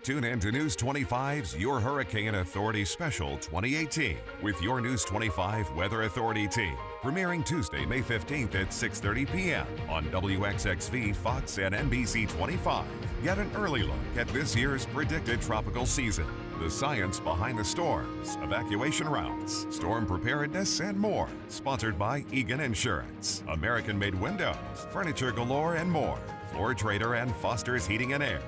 Tune in to News 25's Your Hurricane Authority Special 2018 with your News 25 Weather Authority team, premiering Tuesday, May 15th at 6:30 p.m. on WXXV, Fox, and NBC 25. Get an early look at this year's predicted tropical season, the science behind the storms, evacuation routes, storm preparedness, and more. Sponsored by Egan Insurance, American-made windows, furniture galore, and more. Floor Trader and Foster's Heating and Air.